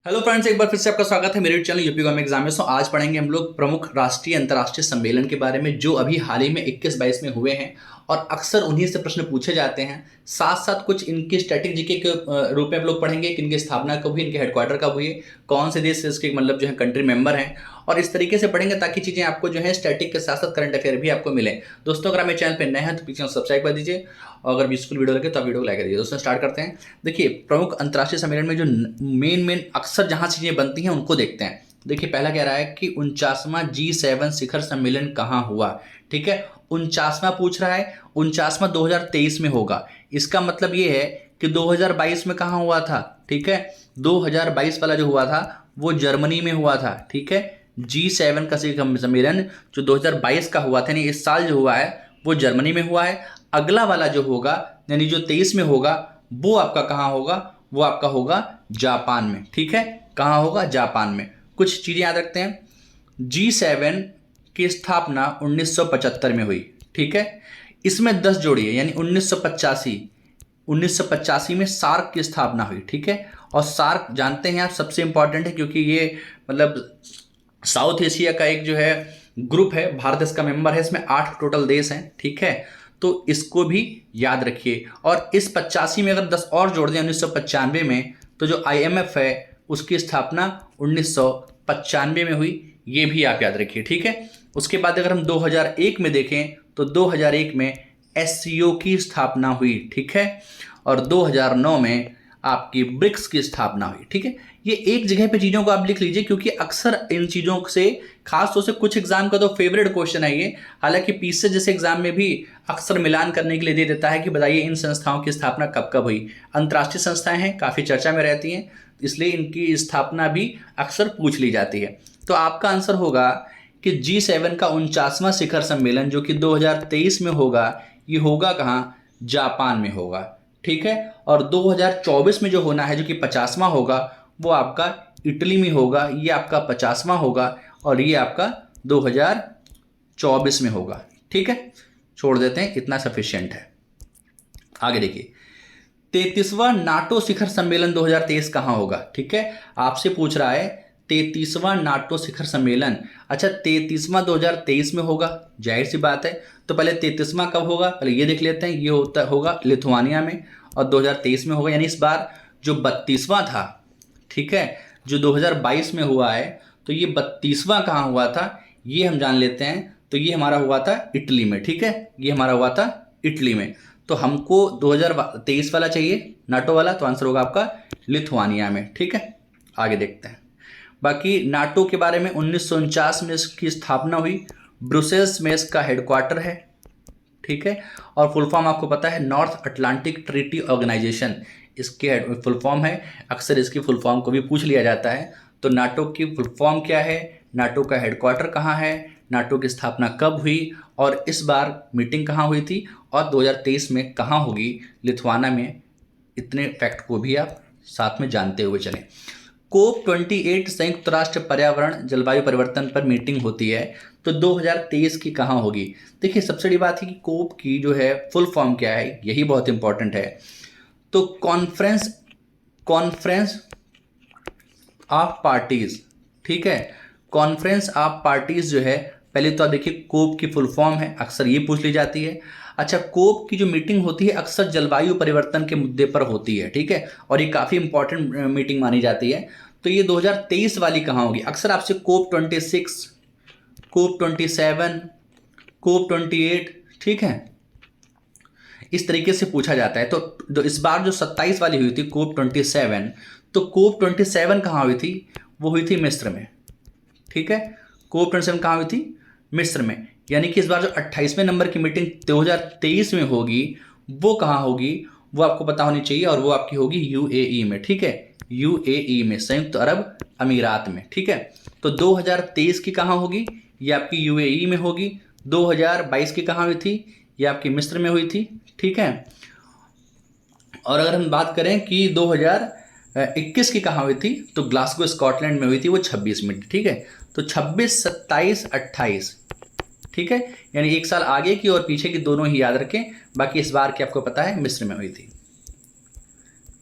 Hello friends, एक बार फिर से आपका स्वागत है मेरे चैनल यूपी गवर्नमेंट एग्जाम में। आज पढ़ेंगे हम लोग प्रमुख राष्ट्रीय अंतर्राष्ट्रीय सम्मेलन के बारे में जो अभी हाल ही में 21-22 में हुए हैं और अक्सर उन्हीं से प्रश्न पूछे जाते हैं। साथ साथ कुछ इनकी स्टैटिक जीके के रूप में हम लोग पढ़ेंगे कि इनकी स्थापना कब हुई, इनके हेडक्वार्टर कब हुए, कौन से देश इसके मतलब जो है कंट्री मेंबर हैं, और इस तरीके से पढ़ेंगे ताकि चीज़ें आपको जो है स्टैटिक के साथ साथ करंट अफेयर भी आपको मिले। दोस्तों, अगर मेरे चैनल पर नए हैं तो पीछे सब्सक्राइब कर दीजिए और अगर यूजफुल वीडियो लगे तो आप वीडियो को लाइक कर दीजिए। दोस्तों, स्टार्ट करते हैं। देखिए, प्रमुख अंतर्राष्ट्रीय सम्मेलन में जो मेन अक्सर जहां चीजें बनती हैं उनको देखते हैं। देखिए, पहला कह रहा है कि 49वां G7 शिखर सम्मेलन कहाँ हुआ। ठीक है, 49वां पूछ रहा है। 49वां 2023 में होगा। इसका मतलब ये है कि 2022 में कहाँ हुआ था। ठीक है, 2022 वाला जो हुआ था वो जर्मनी में हुआ था। ठीक है, G7 का शिखर सम्मेलन जो 2022 का हुआ था, यानी इस साल जो हुआ है वो जर्मनी में हुआ है। अगला वाला जो होगा यानी जो 23 में होगा वो आपका कहाँ होगा, वो आपका होगा जापान में। ठीक है, कहाँ होगा, जापान में। कुछ चीज़ें याद रखते हैं। G7 की स्थापना 1975 में हुई। ठीक है, इसमें 10 जोड़ी है यानी 1985 में सार्क की स्थापना हुई। ठीक है, और सार्क जानते हैं आप सबसे इंपॉर्टेंट है क्योंकि ये मतलब साउथ एशिया का एक जो है ग्रुप है। भारत इसका मेंबर है। इसमें 8 टोटल देश हैं। ठीक है, तो इसको भी याद रखिए। और इस 85 में अगर 10 और जोड़ दें 1995 में, तो जो IMF है उसकी स्थापना 1995 में हुई। ये भी आप याद रखिए। ठीक है, उसके बाद अगर हम 2001 में देखें तो 2001 में SCO की स्थापना हुई। ठीक है, और 2009 में आपकी ब्रिक्स की स्थापना हुई। ठीक है, ये एक जगह पे चीज़ों को आप लिख लीजिए क्योंकि अक्सर इन चीज़ों से खास तौर से कुछ एग्जाम का तो फेवरेट क्वेश्चन है ये। हालांकि पीछे जैसे एग्जाम में भी अक्सर मिलान करने के लिए दे देता है कि बताइए इन संस्थाओं की स्थापना कब कब हुई। अंतर्राष्ट्रीय संस्थाएं हैं, काफ़ी चर्चा में रहती हैं, इसलिए इनकी स्थापना भी अक्सर पूछ ली जाती है। तो आपका आंसर होगा कि G7 का 49वां शिखर सम्मेलन जो कि 2023 में होगा, ये होगा कहाँ, जापान में होगा। ठीक है, और 2024 में जो होना है जो कि 50वां होगा वो आपका इटली में होगा। ये आपका 50वां होगा और ये आपका 2024 में होगा। ठीक है, छोड़ देते हैं, इतना सफिशिएंट है। आगे देखिए, 33वां नाटो शिखर सम्मेलन 2023 कहाँ होगा। ठीक है, आपसे पूछ रहा है 33वां नाटो शिखर सम्मेलन। अच्छा, 33वां 2023 में होगा, जाहिर सी बात है। तो पहले 33वां कब होगा, पहले ये देख लेते हैं। ये होगा लिथुआनिया में और 2023 में होगा। यानी इस बार जो 32वां था, ठीक है, जो 2022 में हुआ है, तो ये 32वां कहाँ हुआ था ये हम जान लेते हैं। तो ये हमारा हुआ था इटली में। ठीक है, ये हमारा हुआ था इटली में। तो हमको 2023 वाला चाहिए, नाटो वाला, तो आंसर होगा आपका लिथुआनिया में। ठीक है, आगे देखते हैं। बाकी नाटो के बारे में 1949 में इसकी स्थापना हुई। ब्रुसेल्स में इसका हेडक्वार्टर है। ठीक है, और फुल फॉर्म आपको पता है, नॉर्थ अटलांटिक ट्रीटी ऑर्गेनाइजेशन इसके फुल फॉर्म है। अक्सर इसकी फुल फॉर्म को भी पूछ लिया जाता है। तो नाटो की फुल फॉर्म क्या है, नाटो का हेडक्वार्टर कहाँ है, नाटो की स्थापना कब हुई और इस बार मीटिंग कहाँ हुई थी और 2023 में कहाँ होगी, लिथुआना में। इतने फैक्ट को भी आप साथ में जानते हुए चलें। COP28 संयुक्त राष्ट्र पर्यावरण जलवायु परिवर्तन पर मीटिंग होती है, तो 2023 की कहाँ होगी। देखिए, सबसे बड़ी बात है कि कोप की जो है फुल फॉर्म क्या है, यही बहुत इंपॉर्टेंट है। तो कॉन्फ्रेंस कॉन्फ्रेंस ऑफ पार्टीज। ठीक है, कॉन्फ्रेंस ऑफ पार्टीज जो है, पहले तो आप देखिए कोप की फुल फॉर्म है, अक्सर ये पूछ ली जाती है। अच्छा, कोप की जो मीटिंग होती है अक्सर जलवायु परिवर्तन के मुद्दे पर होती है। ठीक है, और ये काफ़ी इंपॉर्टेंट मीटिंग मानी जाती है। तो ये 2023 वाली कहाँ होगी। अक्सर आपसे COP26, COP27, COP28, ठीक है, इस तरीके से पूछा जाता है। तो इस बार जो 27 वाली हुई थी COP27, तो COP27 कहाँ हुई थी, वो हुई थी मिस्र में। ठीक है, COP27 कहाँ हुई थी, मिस्र में। यानी कि इस बार जो 28वें नंबर की मीटिंग 2023 में होगी वो कहाँ होगी, वो आपको पता होनी चाहिए, और वो आपकी होगी UAE में। ठीक है, UAE में, संयुक्त अरब अमीरात में। ठीक है, तो 2023 की कहाँ होगी, ये आपकी UAE में होगी। 2022 की कहाँ हुई थी, ये आपकी मिस्र में हुई थी। ठीक है, और अगर हम बात करें कि 2021 की कहाँ हुई थी, तो ग्लासगो स्कॉटलैंड में हुई थी, वो 26 में। ठीक है, तो 26, 27, 28। ठीक है, यानी एक साल आगे की और पीछे की दोनों ही याद रखें। बाकी इस बार की आपको पता है मिस्र में हुई थी।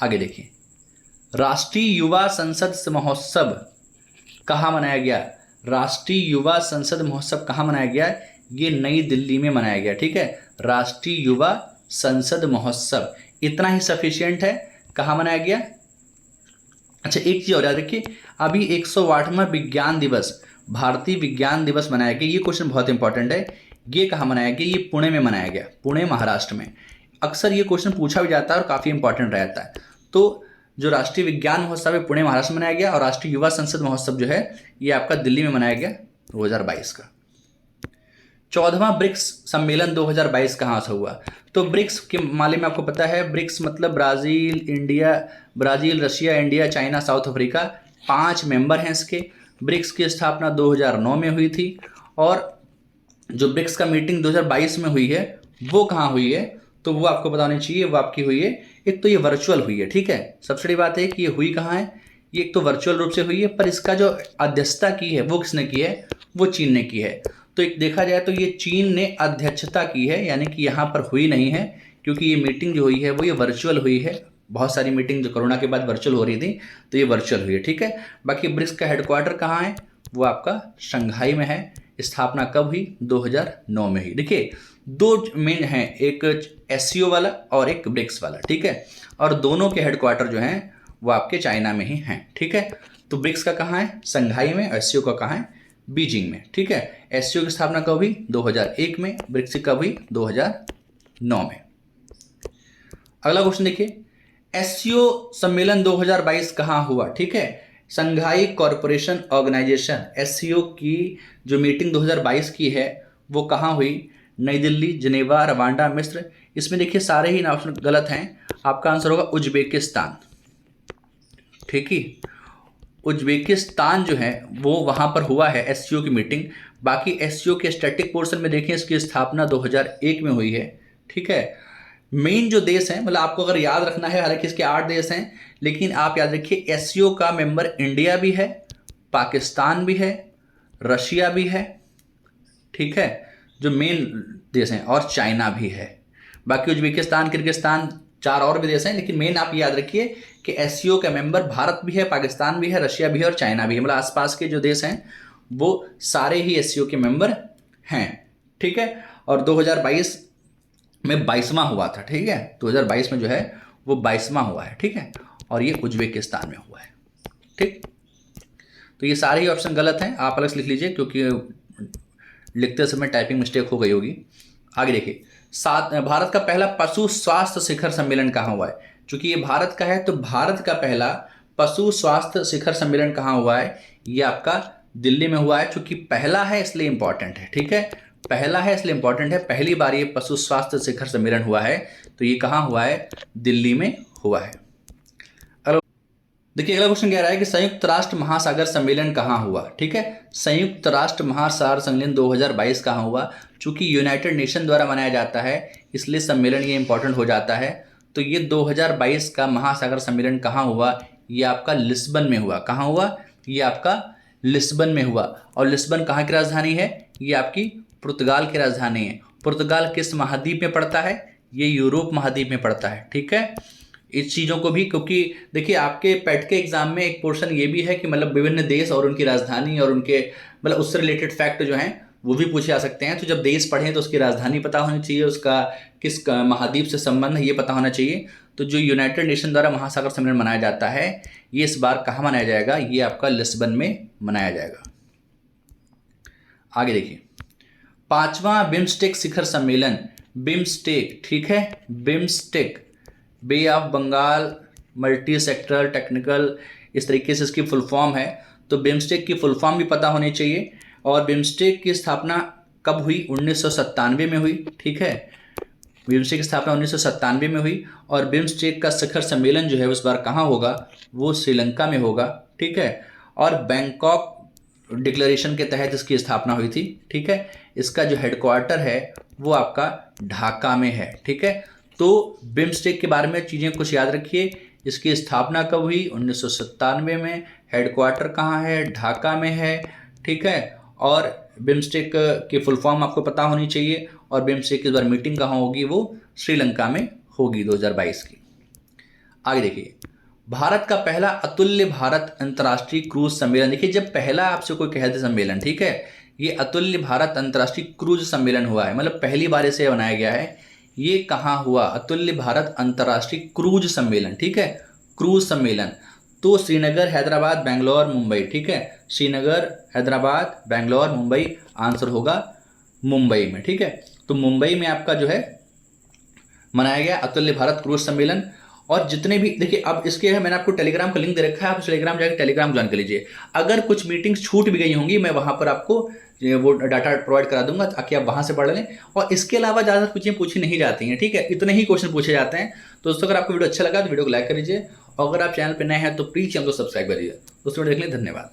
आगे देखिए, राष्ट्रीय युवा संसद महोत्सव कहाँ मनाया गया? राष्ट्रीय युवा संसद महोत्सव कहाँ मनाया गया? ये नई दिल्ली में मनाया गया। ठीक है, राष्ट्रीय युवा संसद महोत्सव, इतना ही सफिशिएंट है। कहाँ मनाया गया? अच्छा, एक चीज़ और याद रखिए, अभी 108वां विज्ञान दिवस, भारतीय विज्ञान दिवस मनाया गया। ये क्वेश्चन बहुत इंपॉर्टेंट है। ये कहाँ मनाया गया? ये पुणे में मनाया गया, पुणे महाराष्ट्र में। अक्सर ये क्वेश्चन पूछा भी जाता है और काफ़ी इंपॉर्टेंट रहता है। तो जो राष्ट्रीय विज्ञान महोत्सव है पुणे महाराष्ट्र में मनाया गया, और राष्ट्रीय युवा संसद महोत्सव जो है ये आपका दिल्ली में मनाया गया 2022 का। 14वां ब्रिक्स सम्मेलन 2022 कहाँ से हुआ? तो ब्रिक्स के मामले में आपको पता है, ब्रिक्स मतलब Brazil, Russia, India, China, south Africa, 5 member हैं इसके। ब्रिक्स की स्थापना 2009 में हुई थी, और जो ब्रिक्स का मीटिंग 2022 में हुई है वो कहाँ हुई है? तो वो आपको पता होनी चाहिए। वो आपकी हुई है, एक तो ये वर्चुअल हुई है। ठीक है, सबसे बड़ी बात है कि ये हुई कहाँ है? ये एक तो वर्चुअल रूप से हुई है, पर इसका जो अध्यक्षता की है वो किसने की है? वो चीन ने की है। तो एक देखा जाए तो ये चीन ने अध्यक्षता की है, यानी कि यहाँ पर हुई नहीं है, क्योंकि ये मीटिंग जो हुई है वो ये वर्चुअल हुई है। बहुत सारी मीटिंग जो कोरोना के बाद वर्चुअल हो रही थी, तो ये वर्चुअल हुई है। ठीक है, बाकी ब्रिक्स का हेडक्वार्टर कहाँ है? वो आपका शंघाई में है। स्थापना कब हुई? 2009 में हुई। देखिए, 2 मेन हैं, एक एससीओ वाला और एक ब्रिक्स वाला। ठीक है, और दोनों के हेडक्वार्टर जो हैं वो आपके चाइना में ही हैं। ठीक है, तो ब्रिक्स का कहाँ है? शंघाई में। एससीओ का कहाँ है? बीजिंग में। ठीक है, एससीओ की स्थापना कब हुई? 2001 में। ब्रिक्स की कब हुई? 2009 में। अगला क्वेश्चन देखिए, एससीओ सम्मेलन 2022 कहाँ हुआ? ठीक है, शंघाई कॉरपोरेशन ऑर्गेनाइजेशन, एससीओ की जो मीटिंग 2022 की है वो कहाँ हुई? नई दिल्ली, जिनेवा, रवांडा, मिस्र। इसमें देखिए सारे ही ऑप्शन गलत हैं। आपका आंसर होगा उज्बेकिस्तान। ठीक ही, उज्बेकिस्तान जो है वो वहाँ पर हुआ है एससीओ की मीटिंग। बाकी एससीओ के स्टैटिक पोर्शन में देखें, इसकी स्थापना 2001 में हुई है। ठीक है, मेन जो देश हैं, मतलब आपको अगर याद रखना है, हालांकि इसके 8 देश हैं, लेकिन आप याद रखिए एससीओ का मेंबर इंडिया भी है, पाकिस्तान भी है, रशिया भी है। ठीक है, जो मेन देश हैं, और चाइना भी है। बाकी उज्बेकिस्तान, किर्गिस्तान, 4 और भी देश हैं, लेकिन मेन आप याद रखिए कि एससीओ का मेंबर भारत भी है, पाकिस्तान भी है, रशिया भी है और चाइना भी है। मतलब आसपास के जो देश हैं वो सारे ही एससीओ के मेंबर हैं। ठीक है, और 2022 में 22वां हुआ था। ठीक है, 2022 में जो है वो 22वां हुआ है। ठीक है, और ये उज्बेकिस्तान में हुआ है। ठीक, तो ये सारे ही ऑप्शन गलत हैं, आप अलग से लिख लीजिए, क्योंकि लिखते समय टाइपिंग मिस्टेक हो गई होगी। आगे देखिए, भारत का पहला पशु स्वास्थ्य शिखर सम्मेलन कहाँ हुआ है? चूंकि ये भारत का है, तो भारत का पहला पशु स्वास्थ्य शिखर सम्मेलन कहाँ हुआ है? ये आपका दिल्ली में हुआ है। चूंकि पहला है इसलिए इंपॉर्टेंट है। ठीक है, पहला है इसलिए इंपॉर्टेंट है, पहली बार ये पशु स्वास्थ्य शिखर सम्मेलन हुआ है, तो ये कहाँ हुआ है? दिल्ली में हुआ है। देखिए, अगला क्वेश्चन कह रहा है कि संयुक्त राष्ट्र महासागर सम्मेलन कहाँ हुआ? ठीक है, संयुक्त राष्ट्र महासागर सम्मेलन 2022 कहाँ हुआ? चूंकि यूनाइटेड नेशन द्वारा मनाया जाता है, इसलिए सम्मेलन ये इंपॉर्टेंट हो जाता है। तो ये 2022 का महासागर सम्मेलन कहाँ हुआ? ये आपका लिस्बन में हुआ। कहाँ हुआ? ये आपका लिस्बन में हुआ। और लिस्बन कहाँ की राजधानी है? ये आपकी पुर्तगाल की राजधानी है। पुर्तगाल किस महाद्वीप में पड़ता है? ये यूरोप महाद्वीप में पड़ता है। ठीक है, इस चीज़ों को भी, क्योंकि देखिए आपके पेट के एग्जाम में एक पोर्शन ये भी है कि मतलब विभिन्न देश और उनकी राजधानी और उनके मतलब उससे रिलेटेड फैक्ट जो हैं वो भी पूछे जा सकते हैं। तो जब देश पढ़ें तो उसकी राजधानी पता होनी चाहिए, उसका किस महाद्वीप से संबंध है ये पता होना चाहिए। तो जो यूनाइटेड नेशन द्वारा महासागर सम्मेलन मनाया जाता है, ये इस बार कहाँ मनाया जाएगा? ये आपका लिस्बन में मनाया जाएगा। आगे देखिए, 5वां बिम्स्टेक शिखर सम्मेलन, बिम्स्टेक। ठीक है, BIMSTEC, bay of Bengal multi sectoral technical, इस तरीके से इसकी फुल फॉर्म है। तो बिम्स्टेक की फुल फॉर्म भी पता होनी चाहिए। और बिम्स्टेक की स्थापना कब हुई? 1997 में हुई। ठीक है, बिम्स्टेक की स्थापना 1997 में हुई। और बिम्स्टेक का शिखर सम्मेलन जो है उस बार कहाँ होगा? वो श्रीलंका में होगा। ठीक है, और बैंकॉक डिक्लेरेशन के तहत इसकी स्थापना हुई थी। ठीक है, इसका जो हेडक्वार्टर है वो आपका ढाका में है। ठीक है, तो बिम्स्टेक के बारे में चीज़ें कुछ याद रखिए। इसकी स्थापना कब हुई? 1997 में। हेडक्वार्टर कहाँ है? ढाका में है। ठीक है, और बिम्स्टेक की फुल फॉर्म आपको पता होनी चाहिए। और बिम्स्टेक की इस बार मीटिंग कहाँ होगी? वो श्रीलंका में होगी 2022 की। आगे देखिए, भारत का पहला अतुल्य भारत अंतर्राष्ट्रीय क्रूज सम्मेलन, देखिए जब पहला आपसे कोई कह दे सम्मेलन, ठीक है, ये अतुल्य भारत अंतर्राष्ट्रीय क्रूज सम्मेलन हुआ है, मतलब पहली बार इसे बनाया गया है। ये कहाँ हुआ? अतुल्य भारत अंतर्राष्ट्रीय क्रूज सम्मेलन, ठीक है, क्रूज सम्मेलन। तो श्रीनगर, हैदराबाद, बेंगलोर, मुंबई, ठीक है, श्रीनगर, हैदराबाद, बेंगलोर, मुंबई, आंसर होगा मुंबई में, ठीक है। तो मुंबई में आपका जो है मनाया गया अतुल्य भारत क्रूज सम्मेलन। और जितने भी देखिए, अब इसके है मैंने आपको टेलीग्राम का लिंक दे रखा है, आप टेलीग्राम जाकर टेलीग्राम ज्वाइन कर लीजिए। अगर कुछ मीटिंग्स छूट भी गई होंगी, मैं वहां पर आपको वो डाटा प्रोवाइड करा दूंगा ताकि आप वहां से पढ़ लें। और इसके अलावा ज़्यादा कुछ पूछी नहीं जाती हैं, ठीक है, इतने ही क्वेश्चन पूछे जाते हैं। तो दोस्तों अगर आपको वीडियो अच्छा लगा तो वीडियो को लाइक कर लीजिए, और अगर आप चैनल पर नए हैं तो प्लीज़ चैनल को सब्सक्राइब करिए। दोस्तों देखने धन्यवाद।